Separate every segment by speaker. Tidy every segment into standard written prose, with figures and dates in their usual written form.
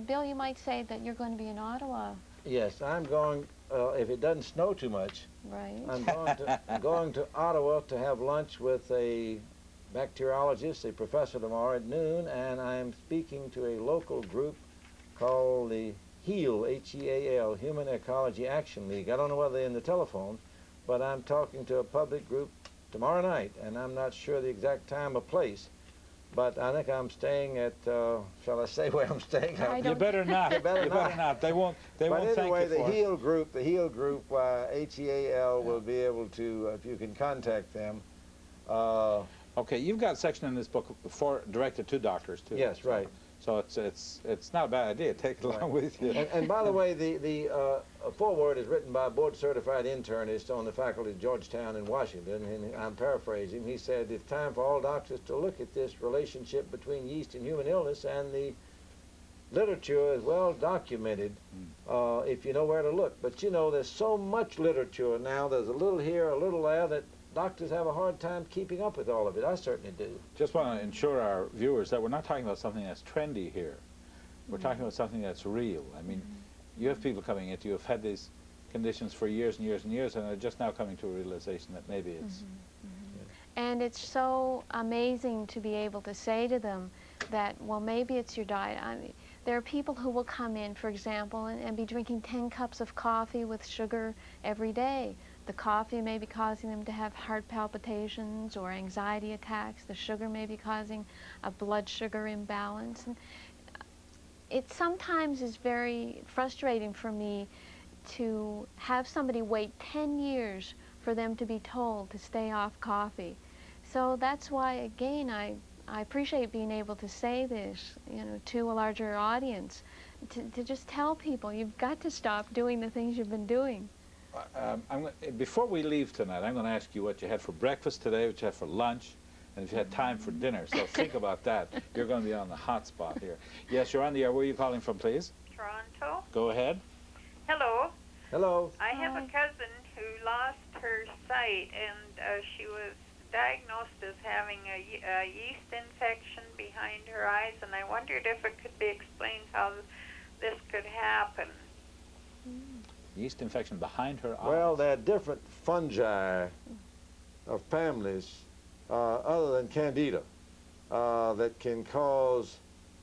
Speaker 1: Bill, you might say that you're going to be in Ottawa.
Speaker 2: Yes, I'm going, if it doesn't snow too much,
Speaker 1: Right.
Speaker 2: I'm going to Ottawa to have lunch with a bacteriologist, a professor tomorrow at noon, and I'm speaking to a local group called the HEAL, H-E-A-L, Human Ecology Action League. I don't know whether they're in the telephone, but I'm talking to a public group tomorrow night, and I'm not sure the exact time or place. But I think I'm staying at, shall I say where I'm staying?
Speaker 3: You better not.
Speaker 2: You better
Speaker 3: not. They won't thank you for it.
Speaker 2: But anyway, the HEAL group, H-E-A-L, will be able to, if you can contact them.
Speaker 3: Okay, you've got a section in this book directed to doctors, too.
Speaker 2: Yes, right.
Speaker 3: So it's not a bad idea. Take it along with you.
Speaker 2: And by the way, the foreword is written by a board-certified internist on the faculty of Georgetown in Washington, and I'm paraphrasing. He said, it's time for all doctors to look at this relationship between yeast and human illness, and the literature is well documented if you know where to look. But you know, there's so much literature now, there's a little here, a little there, that doctors have a hard time keeping up with all of it. I certainly do.
Speaker 3: Just want to ensure our viewers that we're not talking about something that's trendy here. We're talking about something that's real. I mean, you have people coming into you who have had these conditions for years and years and years, and are just now coming to a realization that maybe it's...
Speaker 1: And it's so amazing to be able to say to them that, well, maybe it's your diet. I mean, there are people who will come in, for example, and be drinking 10 cups of coffee with sugar every day. The coffee may be causing them to have heart palpitations or anxiety attacks. The sugar may be causing a blood sugar imbalance. And it sometimes is very frustrating for me to have somebody wait 10 years for them to be told to stay off coffee. So that's why, again, I appreciate being able to say this, you know, to a larger audience, to just tell people, you've got to stop doing the things you've been doing.
Speaker 3: Before we leave tonight, I'm going to ask you what you had for breakfast today, what you had for lunch, and if you had time for dinner. So think about that. You're going to be on the hot spot here. Yes, you're on the air. Where are you calling from, please?
Speaker 4: Toronto.
Speaker 3: Go ahead.
Speaker 4: Hello.
Speaker 2: Hello.
Speaker 4: I have a cousin who lost her sight, and she was diagnosed as having a yeast infection behind her eyes, and I wondered if it could be explained how this could happen.
Speaker 3: Yeast infection behind her eyes.
Speaker 2: Well, there are different fungi of families other than Candida that can cause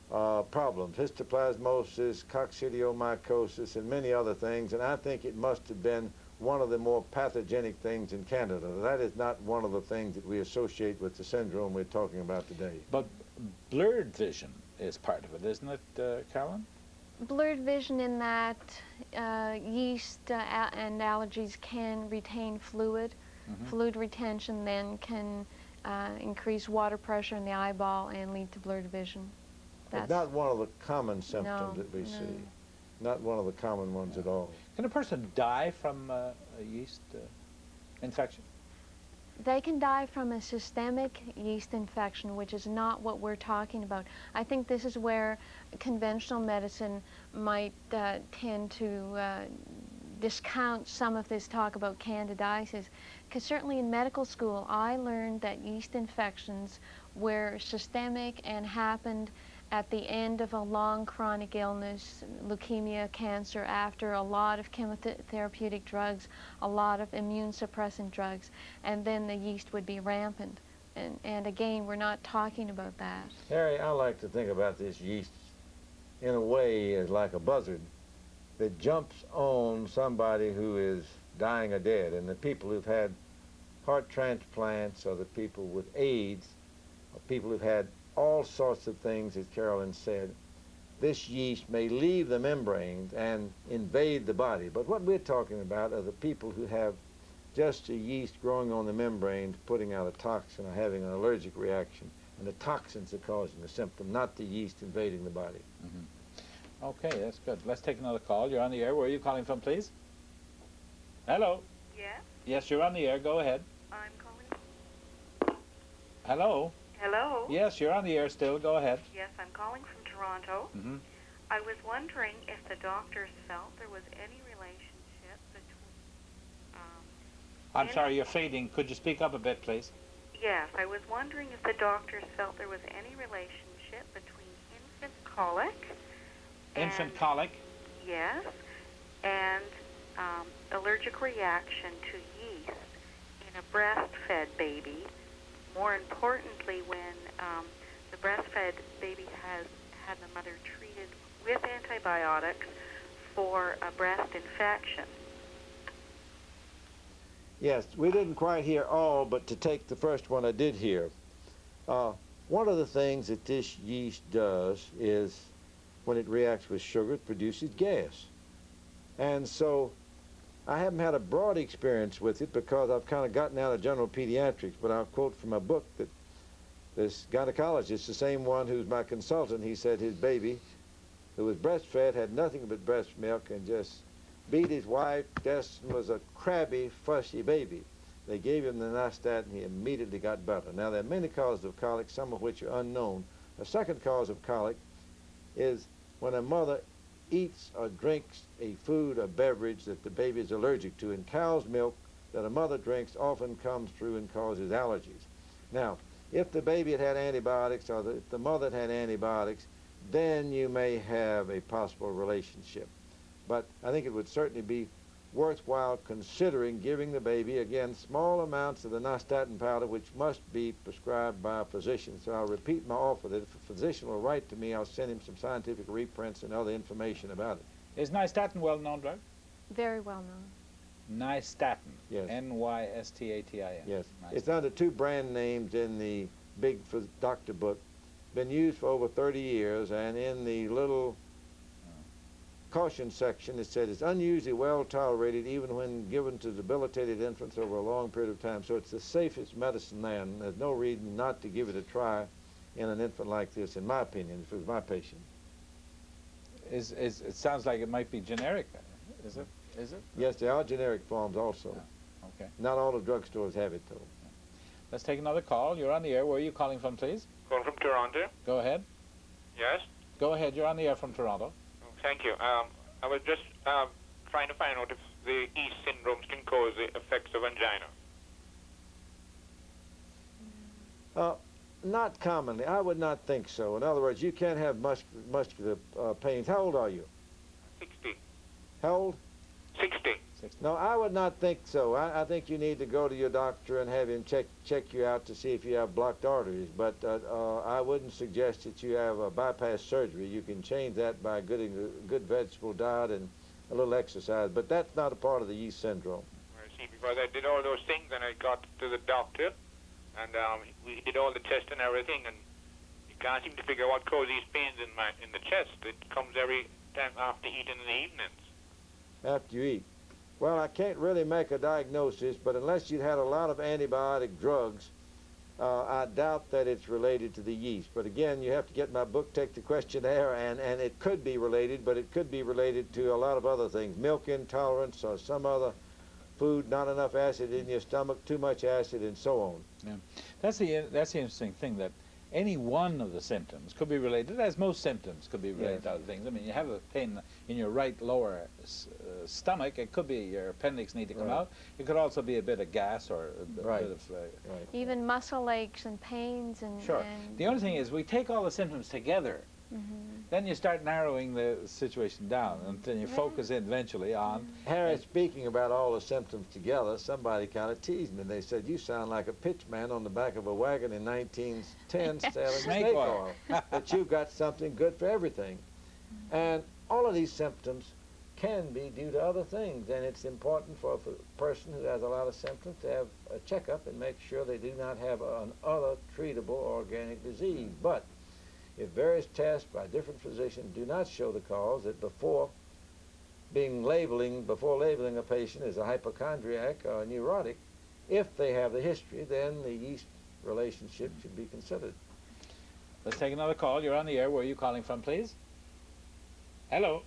Speaker 2: problems. Histoplasmosis, coccidiomycosis, and many other things, and I think it must have been one of the more pathogenic things in Canada. That is not one of the things that we associate with the syndrome we're talking about today.
Speaker 3: But blurred vision is part of it, isn't it, Carolyn?
Speaker 1: Blurred vision in that yeast and allergies can retain fluid. Fluid retention then can increase water pressure in the eyeball and lead to blurred vision.
Speaker 2: That's not one of the common symptoms that we see. Not one of the common ones at all.
Speaker 3: Can a person die from a yeast infection?
Speaker 1: They can die from a systemic yeast infection, which is not what we're talking about. I think this is where conventional medicine might tend to discount some of this talk about candidiasis, because certainly in medical school I learned that yeast infections were systemic and happened at the end of a long chronic illness, leukemia, cancer, after a lot of chemotherapeutic drugs, a lot of immune suppressant drugs, and then the yeast would be rampant. And again, we're not talking about that.
Speaker 2: Harry, I like to think about this yeast in a way as like a buzzard that jumps on somebody who is dying or dead. And the people who've had heart transplants, or the people with AIDS, or people who've had all sorts of things, as Carolyn said, this yeast may leave the membranes and invade the body. But what we're talking about are the people who have just a yeast growing on the membranes, putting out a toxin or having an allergic reaction. And the toxins are causing the symptom, not the yeast invading the body.
Speaker 3: Okay, that's good. Let's take another call. You're on the air. Where are you calling from, please? Hello?
Speaker 4: Yes?
Speaker 3: Yes, you're on the air. Go ahead.
Speaker 4: I'm calling.
Speaker 3: Hello?
Speaker 4: Hello?
Speaker 3: Yes, you're on the air still. Go ahead.
Speaker 4: Yes, I'm calling from Toronto. I was wondering if the doctors felt there was any relationship between...
Speaker 3: I'm sorry, you're fading. Could you speak up a bit, please?
Speaker 4: Yes, I was wondering if the doctors felt there was any relationship between infant colic
Speaker 3: Infant colic?
Speaker 5: Yes, and allergic reaction to yeast in a breastfed baby. More importantly, when the breastfed baby has had the mother treated with antibiotics for a breast infection.
Speaker 2: Yes, we didn't quite hear all, but to take the first one I did hear. One of the things that this yeast does is when it reacts with sugar, it produces gas. And so I haven't had a broad experience with it because I've kind of gotten out of general pediatrics, but I'll quote from a book that this gynecologist, the same one who's my consultant, he said his baby, who was breastfed, had nothing but breast milk and just beat his wife. Destin was a crabby, fussy baby. They gave him the nystatin, and he immediately got better. Now, there are many causes of colic, some of which are unknown. A second cause of colic is when a mother eats or drinks a food or beverage that the baby is allergic to. And cow's milk that a mother drinks often comes through and causes allergies. Now, if the baby had had antibiotics or if the mother had antibiotics, then you may have a possible relationship. But I think it would certainly be worthwhile considering giving the baby, again, small amounts of the nystatin powder, which must be prescribed by a physician. So I'll repeat my offer that if a physician will write to me, I'll send him some scientific reprints and other information about it.
Speaker 3: Is nystatin well-known drug?
Speaker 1: Very well known.
Speaker 3: Nystatin.
Speaker 2: Yes.
Speaker 3: N-Y-S-T-A-T-I-N.
Speaker 2: Yes.
Speaker 3: Nystatin.
Speaker 2: It's under 2 brand names in the big doctor book. Been used for over 30 years, and in the little caution section, it said it's unusually well tolerated even when given to debilitated infants over a long period of time. So it's the safest medicine there, and there's no reason not to give it a try in an infant like this, in my opinion, if it was my patient.
Speaker 3: It sounds like it might be generic. Is it? Is it?
Speaker 2: Yes, there are generic forms also.
Speaker 3: Yeah. Okay.
Speaker 2: Not all the drugstores have it, though.
Speaker 3: Let's take another call. You're on the air. Where are you calling from, please?
Speaker 6: Calling from Toronto.
Speaker 3: Go ahead.
Speaker 6: Yes.
Speaker 3: Go ahead. You're on the air from Toronto.
Speaker 6: Thank you. I was just trying to find out if the yeast syndromes can cause the effects of angina.
Speaker 2: Not commonly. I would not think so. In other words, you can't have muscular pains. How old are you?
Speaker 6: 60.
Speaker 2: How old?
Speaker 6: 60.
Speaker 2: No, I would not think so. I think you need to go to your doctor and have him check you out to see if you have blocked arteries. But I wouldn't suggest that you have a bypass surgery. You can change that by getting a good vegetable diet and a little exercise. But that's not a part of the yeast syndrome.
Speaker 6: I see, because I did all those things and I got to the doctor and we did all the tests and everything, and you can't seem to figure out what causes these pains in the chest. It comes every time after eating in the evenings.
Speaker 2: After you eat. Well, I can't really make a diagnosis, but unless you'd had a lot of antibiotic drugs, I doubt that it's related to the yeast. But again, you have to get my book, take the questionnaire, and it could be related, but it could be related to a lot of other things. Milk intolerance or some other food, not enough acid in your stomach, too much acid, and so on.
Speaker 3: Yeah. That's the interesting thing, that any one of the symptoms could be related, as most symptoms could be related to other things. I mean, you have a pain in your right lower stomach. It could be your appendix need to come out. It could also be a bit of gas or a bit of...
Speaker 1: Even muscle aches and pains and...
Speaker 3: Sure.
Speaker 1: And
Speaker 3: the only thing is, we take all the symptoms together. Then you start narrowing the situation down, and then you focus in eventually on...
Speaker 2: Harry, speaking about all the symptoms together, somebody kind of teased me. They said, you sound like a pitchman on the back of a wagon in 1910 selling snake oil. That you've got something good for everything. And all of these symptoms can be due to other things, and it's important for a person who has a lot of symptoms to have a checkup and make sure they do not have an other treatable organic disease. But if various tests by different physicians do not show the cause, that before labeling a patient as a hypochondriac or a neurotic, if they have the history, then the yeast relationship should be considered.
Speaker 3: Let's take another call. You're on the air. Where are you calling from, please? Hello.